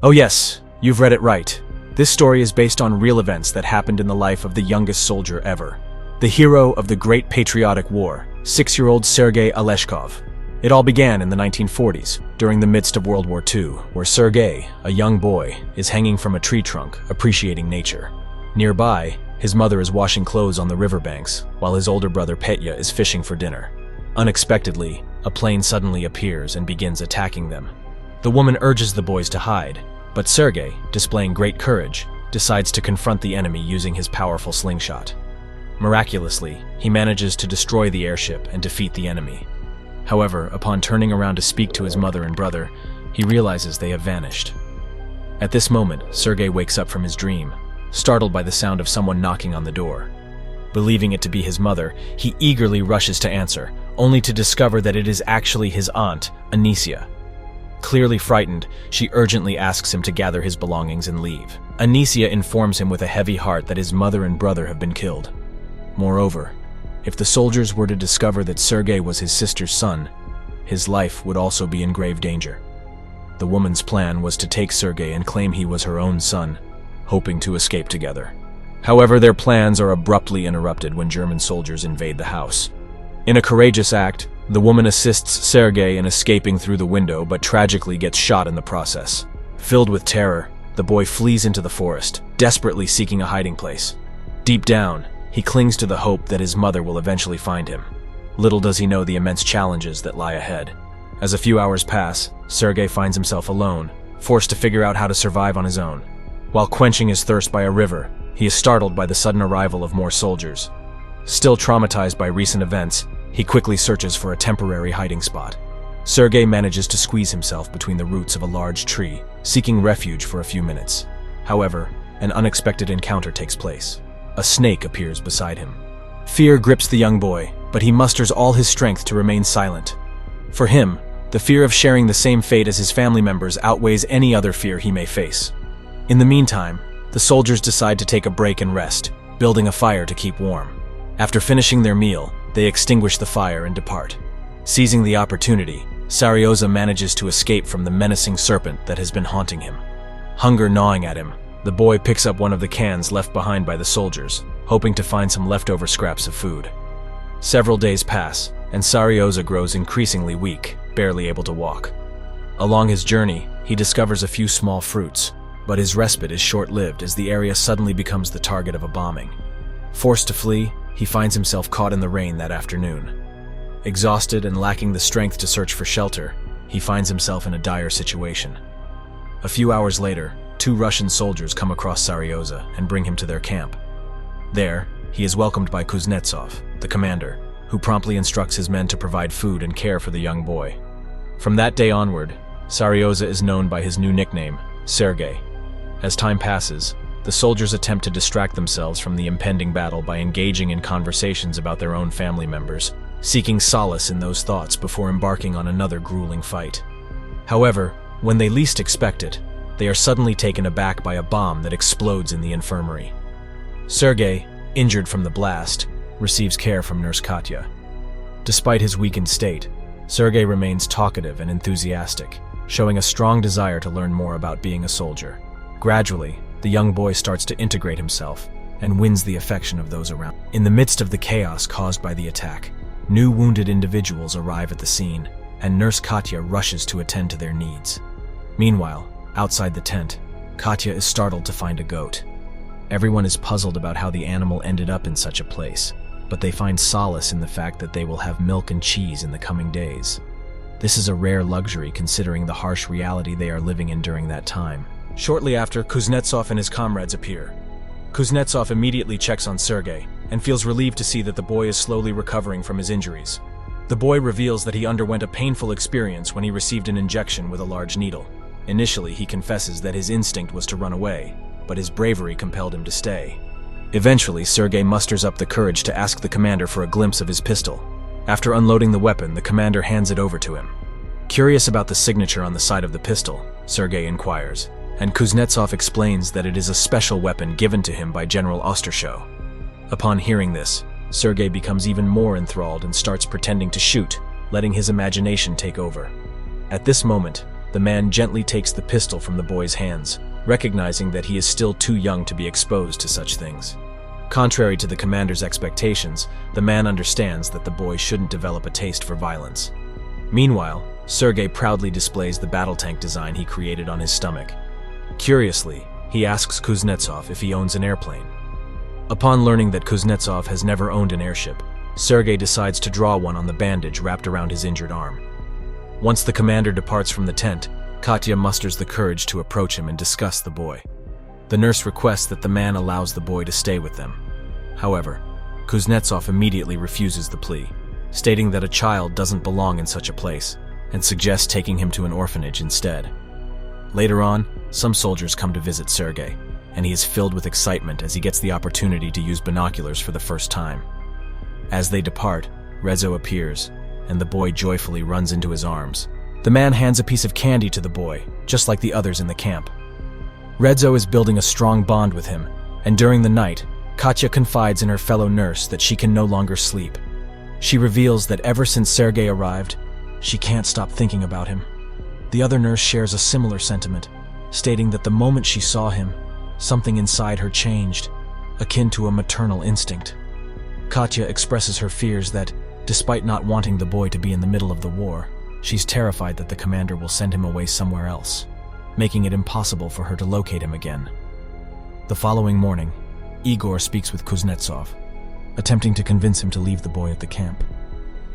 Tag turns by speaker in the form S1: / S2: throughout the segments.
S1: Oh yes, you've read it right. This story is based on real events that happened in the life of the youngest soldier ever. The hero of the Great Patriotic War, 6-year-old Sergei Aleshkov. It all began in the 1940s, during the midst of World War II, where Sergei, a young boy, is hanging from a tree trunk, appreciating nature. Nearby, his mother is washing clothes on the riverbanks, while his older brother Petya is fishing for dinner. Unexpectedly, a plane suddenly appears and begins attacking them. The woman urges the boys to hide, but Sergei, displaying great courage, decides to confront the enemy using his powerful slingshot. Miraculously, he manages to destroy the airship and defeat the enemy. However, upon turning around to speak to his mother and brother, he realizes they have vanished. At this moment, Sergei wakes up from his dream, startled by the sound of someone knocking on the door. Believing it to be his mother, he eagerly rushes to answer, only to discover that it is actually his aunt, Anicia. Clearly frightened, she urgently asks him to gather his belongings and leave. Anicia informs him with a heavy heart that his mother and brother have been killed. Moreover, if the soldiers were to discover that Sergei was his sister's son, his life would also be in grave danger. The woman's plan was to take Sergei and claim he was her own son, hoping to escape together. However, their plans are abruptly interrupted when German soldiers invade the house. In a courageous act, the woman assists Sergei in escaping through the window, but tragically gets shot in the process. Filled with terror, the boy flees into the forest, desperately seeking a hiding place. Deep down, he clings to the hope that his mother will eventually find him. Little does he know the immense challenges that lie ahead. As a few hours pass, Sergei finds himself alone, forced to figure out how to survive on his own. While quenching his thirst by a river, he is startled by the sudden arrival of more soldiers. Still traumatized by recent events, he quickly searches for a temporary hiding spot. Sergei manages to squeeze himself between the roots of a large tree, seeking refuge for a few minutes. However, an unexpected encounter takes place. A snake appears beside him. Fear grips the young boy, but he musters all his strength to remain silent. For him, the fear of sharing the same fate as his family members outweighs any other fear he may face. In the meantime, the soldiers decide to take a break and rest, building a fire to keep warm. After finishing their meal, they extinguish the fire and depart. Seizing the opportunity, Sarioza manages to escape from the menacing serpent that has been haunting him. Hunger gnawing at him, the boy picks up one of the cans left behind by the soldiers, hoping to find some leftover scraps of food. Several days pass, and Sarioza grows increasingly weak, barely able to walk. Along his journey, he discovers a few small fruits, but his respite is short-lived as the area suddenly becomes the target of a bombing. Forced to flee, he finds himself caught in the rain that afternoon. Exhausted and lacking the strength to search for shelter, he finds himself in a dire situation. A few hours later, 2 Russian soldiers come across Sarioza and bring him to their camp. There, he is welcomed by Kuznetsov, the commander, who promptly instructs his men to provide food and care for the young boy. From that day onward, Sarioza is known by his new nickname, Sergei. As time passes, the soldiers attempt to distract themselves from the impending battle by engaging in conversations about their own family members, seeking solace in those thoughts before embarking on another grueling fight. However, when they least expect it, they are suddenly taken aback by a bomb that explodes in the infirmary. Sergei, injured from the blast, receives care from Nurse Katya. Despite his weakened state, Sergei remains talkative and enthusiastic, showing a strong desire to learn more about being a soldier. Gradually, the young boy starts to integrate himself and wins the affection of those around. In the midst of the chaos caused by the attack, new wounded individuals arrive at the scene, and Nurse Katya rushes to attend to their needs. Meanwhile, outside the tent, Katya is startled to find a goat. Everyone is puzzled about how the animal ended up in such a place, but they find solace in the fact that they will have milk and cheese in the coming days. This is a rare luxury considering the harsh reality they are living in during that time. Shortly after, Kuznetsov and his comrades appear. Kuznetsov immediately checks on Sergei and feels relieved to see that the boy is slowly recovering from his injuries. The boy reveals that he underwent a painful experience when he received an injection with a large needle. Initially, he confesses that his instinct was to run away, but his bravery compelled him to stay. Eventually, Sergei musters up the courage to ask the commander for a glimpse of his pistol. After unloading the weapon, the commander hands it over to him. Curious about the signature on the side of the pistol, Sergei inquires, and Kuznetsov explains that it is a special weapon given to him by General Ostershow. Upon hearing this, Sergei becomes even more enthralled and starts pretending to shoot, letting his imagination take over. At this moment, the man gently takes the pistol from the boy's hands, recognizing that he is still too young to be exposed to such things. Contrary to the commander's expectations, the man understands that the boy shouldn't develop a taste for violence. Meanwhile, Sergei proudly displays the battle tank design he created on his stomach. Curiously, he asks Kuznetsov if he owns an airplane. Upon learning that Kuznetsov has never owned an airship, Sergei decides to draw one on the bandage wrapped around his injured arm. Once the commander departs from the tent, Katya musters the courage to approach him and discuss the boy. The nurse requests that the man allows the boy to stay with them. However, Kuznetsov immediately refuses the plea, stating that a child doesn't belong in such a place, and suggests taking him to an orphanage instead. Later on, some soldiers come to visit Sergei, and he is filled with excitement as he gets the opportunity to use binoculars for the first time. As they depart, Rezo appears, and the boy joyfully runs into his arms. The man hands a piece of candy to the boy, just like the others in the camp. Rezo is building a strong bond with him, and during the night, Katya confides in her fellow nurse that she can no longer sleep. She reveals that ever since Sergei arrived, she can't stop thinking about him. The other nurse shares a similar sentiment, stating that the moment she saw him, something inside her changed, akin to a maternal instinct. Katya expresses her fears that, despite not wanting the boy to be in the middle of the war, she's terrified that the commander will send him away somewhere else, making it impossible for her to locate him again. The following morning, Igor speaks with Kuznetsov, attempting to convince him to leave the boy at the camp.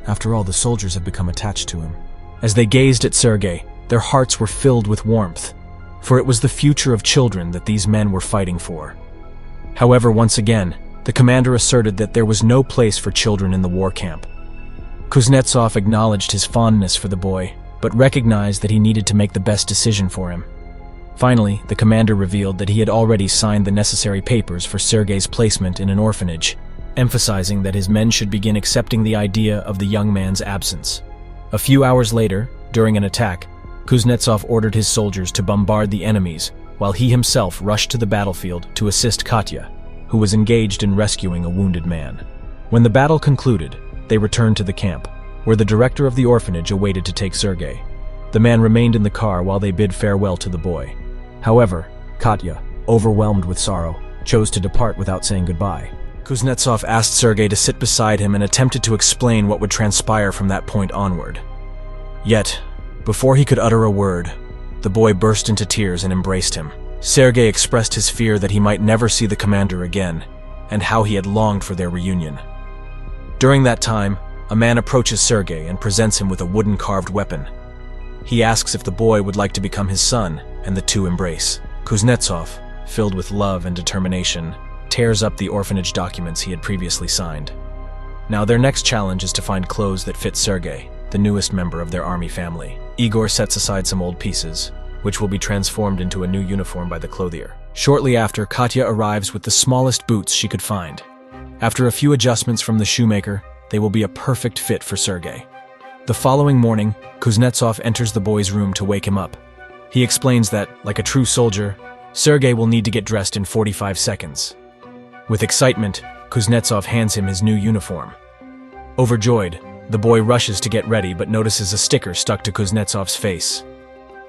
S1: After all, the soldiers have become attached to him. As they gazed at Sergei, their hearts were filled with warmth, for it was the future of children that these men were fighting for. However, once again, the commander asserted that there was no place for children in the war camp. Kuznetsov acknowledged his fondness for the boy, but recognized that he needed to make the best decision for him. Finally, the commander revealed that he had already signed the necessary papers for Sergei's placement in an orphanage, emphasizing that his men should begin accepting the idea of the young man's absence. A few hours later, during an attack, Kuznetsov ordered his soldiers to bombard the enemies, while he himself rushed to the battlefield to assist Katya, who was engaged in rescuing a wounded man. When the battle concluded, they returned to the camp, where the director of the orphanage awaited to take Sergei. The man remained in the car while they bid farewell to the boy. However, Katya, overwhelmed with sorrow, chose to depart without saying goodbye. Kuznetsov asked Sergei to sit beside him and attempted to explain what would transpire from that point onward. Yet, before he could utter a word, the boy burst into tears and embraced him. Sergei expressed his fear that he might never see the commander again, and how he had longed for their reunion. During that time, a man approaches Sergei and presents him with a wooden carved weapon. He asks if the boy would like to become his son, and the two embrace. Kuznetsov, filled with love and determination, tears up the orphanage documents he had previously signed. Now their next challenge is to find clothes that fit Sergei, the newest member of their army family. Igor sets aside some old pieces, which will be transformed into a new uniform by the clothier. Shortly after, Katya arrives with the smallest boots she could find. After a few adjustments from the shoemaker, they will be a perfect fit for Sergei. The following morning, Kuznetsov enters the boy's room to wake him up. He explains that, like a true soldier, Sergei will need to get dressed in 45 seconds. With excitement, Kuznetsov hands him his new uniform. Overjoyed, the boy rushes to get ready but notices a sticker stuck to Kuznetsov's face.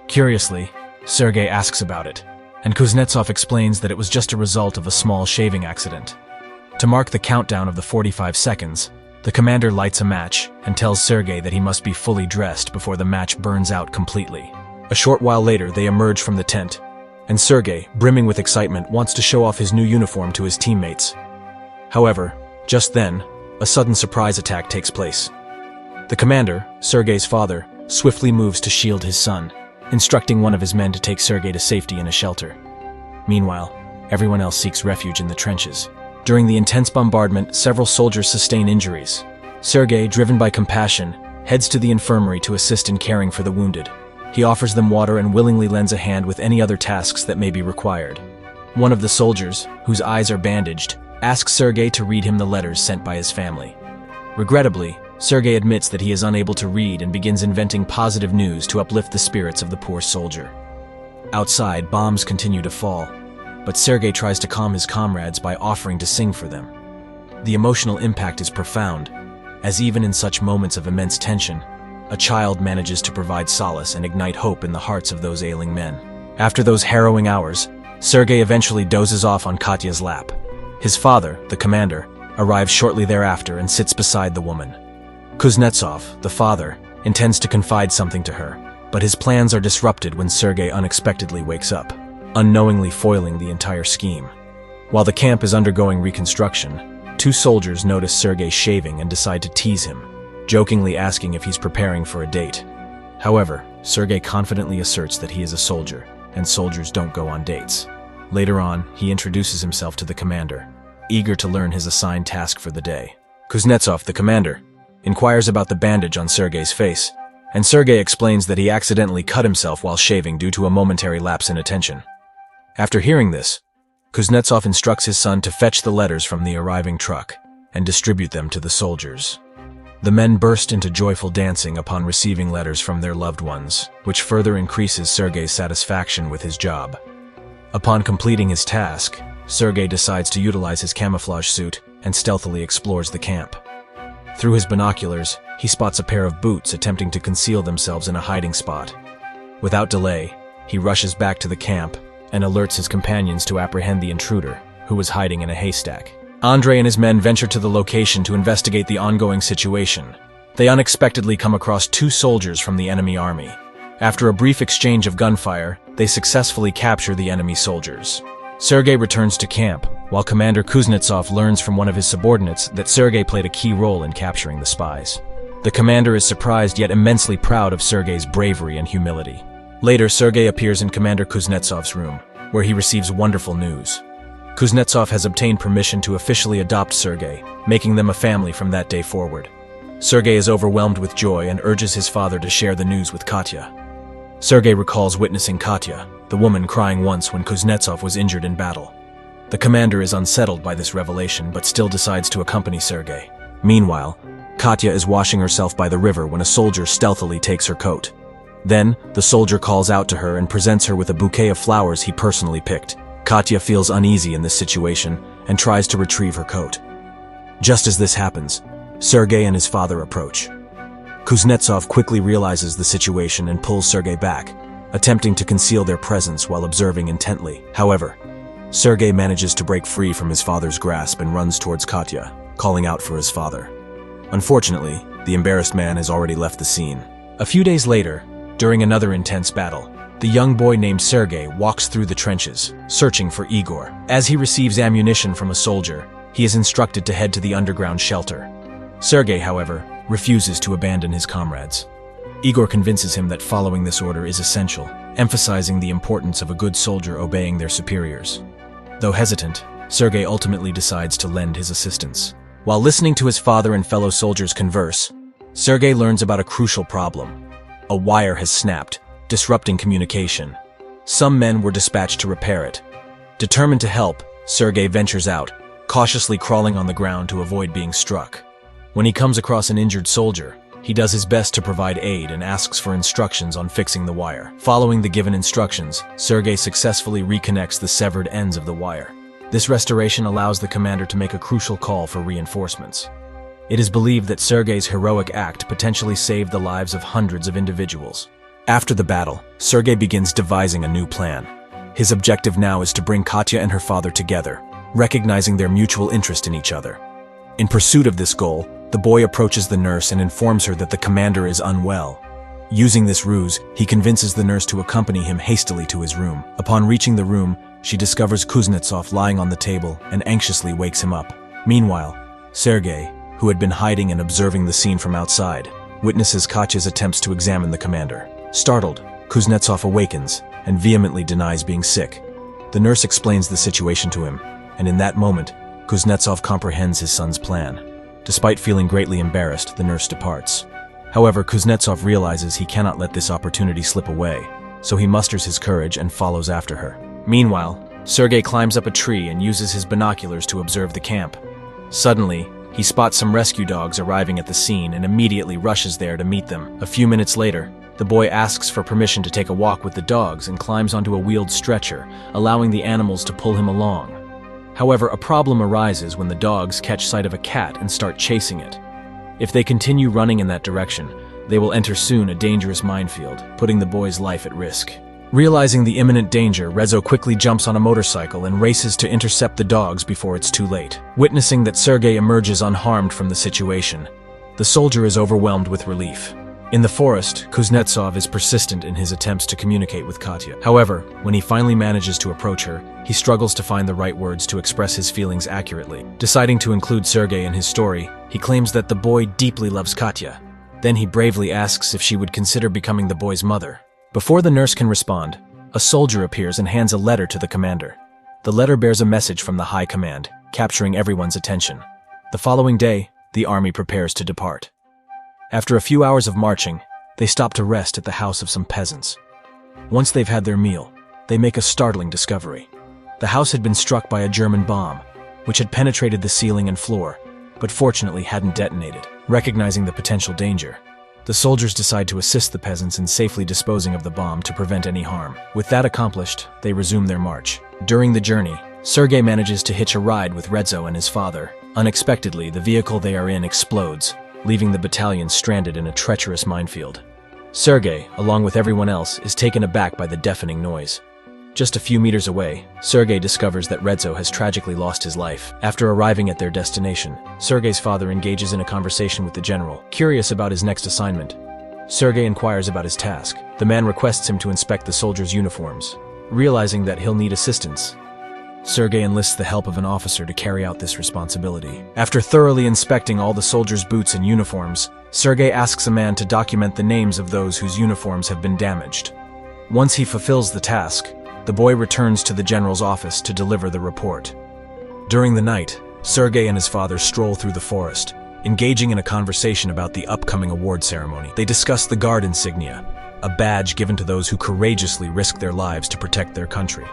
S1: Curiously, Sergei asks about it, and Kuznetsov explains that it was just a result of a small shaving accident. To mark the countdown of the 45 seconds, the commander lights a match and tells Sergei that he must be fully dressed before the match burns out completely. A short while later, they emerge from the tent, and Sergei, brimming with excitement, wants to show off his new uniform to his teammates. However, just then, a sudden surprise attack takes place. The commander, Sergei's father, swiftly moves to shield his son, instructing one of his men to take Sergei to safety in a shelter. Meanwhile, everyone else seeks refuge in the trenches. During the intense bombardment, several soldiers sustain injuries. Sergei, driven by compassion, heads to the infirmary to assist in caring for the wounded. He offers them water and willingly lends a hand with any other tasks that may be required. One of the soldiers, whose eyes are bandaged, asks Sergei to read him the letters sent by his family. Regrettably, Sergei admits that he is unable to read and begins inventing positive news to uplift the spirits of the poor soldier. Outside, bombs continue to fall, but Sergei tries to calm his comrades by offering to sing for them. The emotional impact is profound, as even in such moments of immense tension, a child manages to provide solace and ignite hope in the hearts of those ailing men. After those harrowing hours, Sergei eventually dozes off on Katya's lap. His father, the commander, arrives shortly thereafter and sits beside the woman. Kuznetsov, the father, intends to confide something to her, but his plans are disrupted when Sergei unexpectedly wakes up, unknowingly foiling the entire scheme. While the camp is undergoing reconstruction, two soldiers notice Sergei shaving and decide to tease him, jokingly asking if he's preparing for a date. However, Sergei confidently asserts that he is a soldier, and soldiers don't go on dates. Later on, he introduces himself to the commander, eager to learn his assigned task for the day. Kuznetsov, the commander, inquires about the bandage on Sergei's face, and Sergei explains that he accidentally cut himself while shaving due to a momentary lapse in attention. After hearing this, Kuznetsov instructs his son to fetch the letters from the arriving truck and distribute them to the soldiers. The men burst into joyful dancing upon receiving letters from their loved ones, which further increases Sergei's satisfaction with his job. Upon completing his task, Sergei decides to utilize his camouflage suit and stealthily explores the camp. Through his binoculars, he spots a pair of boots attempting to conceal themselves in a hiding spot. Without delay, he rushes back to the camp and alerts his companions to apprehend the intruder, who was hiding in a haystack. Andrei and his men venture to the location to investigate the ongoing situation. They unexpectedly come across two soldiers from the enemy army. After a brief exchange of gunfire, they successfully capture the enemy soldiers. Sergei returns to camp, while Commander Kuznetsov learns from one of his subordinates that Sergei played a key role in capturing the spies. The commander is surprised yet immensely proud of Sergei's bravery and humility. Later, Sergei appears in Commander Kuznetsov's room, where he receives wonderful news. Kuznetsov has obtained permission to officially adopt Sergei, making them a family from that day forward. Sergei is overwhelmed with joy and urges his father to share the news with Katya. Sergei recalls witnessing Katya, the woman crying once when Kuznetsov was injured in battle. The commander is unsettled by this revelation but still decides to accompany Sergei. Meanwhile, Katya is washing herself by the river when a soldier stealthily takes her coat. Then, the soldier calls out to her and presents her with a bouquet of flowers he personally picked. Katya feels uneasy in this situation and tries to retrieve her coat. Just as this happens, Sergei and his father approach. Kuznetsov quickly realizes the situation and pulls Sergei back, attempting to conceal their presence while observing intently. However, Sergei manages to break free from his father's grasp and runs towards Katya, calling out for his father. Unfortunately, the embarrassed man has already left the scene. A few days later, during another intense battle, the young boy named Sergei walks through the trenches, searching for Igor. As he receives ammunition from a soldier, he is instructed to head to the underground shelter. Sergei, however, refuses to abandon his comrades. Igor convinces him that following this order is essential, emphasizing the importance of a good soldier obeying their superiors. Though hesitant, Sergei ultimately decides to lend his assistance. While listening to his father and fellow soldiers converse, Sergei learns about a crucial problem. A wire has snapped, disrupting communication. Some men were dispatched to repair it. Determined to help, Sergei ventures out, cautiously crawling on the ground to avoid being struck. When he comes across an injured soldier, he does his best to provide aid and asks for instructions on fixing the wire. Following the given instructions, Sergei successfully reconnects the severed ends of the wire. This restoration allows the commander to make a crucial call for reinforcements. It is believed that Sergei's heroic act potentially saved the lives of hundreds of individuals. After the battle, Sergei begins devising a new plan. His objective now is to bring Katya and her father together, recognizing their mutual interest in each other. In pursuit of this goal, the boy approaches the nurse and informs her that the commander is unwell. Using this ruse, he convinces the nurse to accompany him hastily to his room. Upon reaching the room, she discovers Kuznetsov lying on the table and anxiously wakes him up. Meanwhile, Sergei, who had been hiding and observing the scene from outside, witnesses Katya's attempts to examine the commander. Startled, Kuznetsov awakens and vehemently denies being sick. The nurse explains the situation to him, and in that moment, Kuznetsov comprehends his son's plan. Despite feeling greatly embarrassed, the nurse departs. However, Kuznetsov realizes he cannot let this opportunity slip away, so he musters his courage and follows after her. Meanwhile, Sergei climbs up a tree and uses his binoculars to observe the camp. Suddenly, he spots some rescue dogs arriving at the scene and immediately rushes there to meet them. A few minutes later, the boy asks for permission to take a walk with the dogs and climbs onto a wheeled stretcher, allowing the animals to pull him along. However, a problem arises when the dogs catch sight of a cat and start chasing it. If they continue running in that direction, They will enter soon a dangerous minefield, putting the boy's life at risk. Realizing the imminent danger, Rezo quickly jumps on a motorcycle and races to intercept the dogs before it's too late. Witnessing that Sergei emerges unharmed from the situation, the soldier is overwhelmed with relief. In the forest, Kuznetsov is persistent in his attempts to communicate with Katya. However, when he finally manages to approach her, he struggles to find the right words to express his feelings accurately. Deciding to include Sergei in his story, he claims that the boy deeply loves Katya. Then he bravely asks if she would consider becoming the boy's mother. Before the nurse can respond, a soldier appears and hands a letter to the commander. The letter bears a message from the High Command, capturing everyone's attention. The following day, the army prepares to depart. After a few hours of marching, they stop to rest at the house of some peasants. Once they've had their meal, they make a startling discovery. The house had been struck by a German bomb, which had penetrated the ceiling and floor, but fortunately hadn't detonated. Recognizing the potential danger, the soldiers decide to assist the peasants in safely disposing of the bomb to prevent any harm. With that accomplished, they resume their march. During the journey, Sergei manages to hitch a ride with Rezo and his father. Unexpectedly, the vehicle they are in explodes, leaving the battalion stranded in a treacherous minefield. Sergei, along with everyone else, is taken aback by the deafening noise. Just a few meters away, Sergei discovers that Rezo has tragically lost his life. After arriving at their destination, Sergei's father engages in a conversation with the general. Curious about his next assignment, Sergei inquires about his task. The man requests him to inspect the soldiers' uniforms. Realizing that he'll need assistance, Sergei enlists the help of an officer to carry out this responsibility. After thoroughly inspecting all the soldiers' boots and uniforms, Sergei asks a man to document the names of those whose uniforms have been damaged. Once he fulfills the task, the boy returns to the general's office to deliver the report. During the night, Sergei and his father stroll through the forest, engaging in a conversation about the upcoming award ceremony. They discuss the Guard insignia, a badge given to those who courageously risk their lives to protect their country.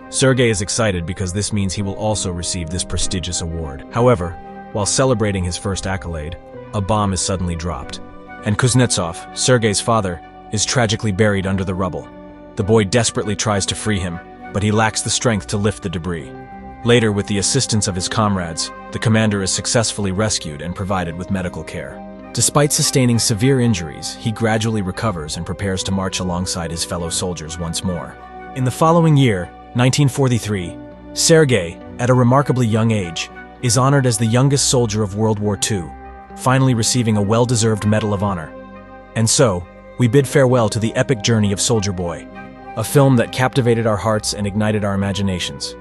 S1: Sergei is excited because this means he will also receive this prestigious award. However, while celebrating his first accolade, a bomb is suddenly dropped, and Kuznetsov, Sergei's father, is tragically buried under the rubble. The boy desperately tries to free him, but he lacks the strength to lift the debris. Later, with the assistance of his comrades, the commander is successfully rescued and provided with medical care. Despite sustaining severe injuries, he gradually recovers and prepares to march alongside his fellow soldiers once more. In the following year, 1943, Sergei, at a remarkably young age, is honored as the youngest soldier of World War II, finally receiving a well-deserved Medal of Honor. And so, we bid farewell to the epic journey of Soldier Boy, a film that captivated our hearts and ignited our imaginations.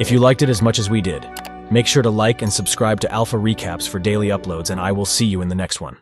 S1: If you liked it as much as we did, make sure to like and subscribe to Alpha Recaps for daily uploads, and I will see you in the next one.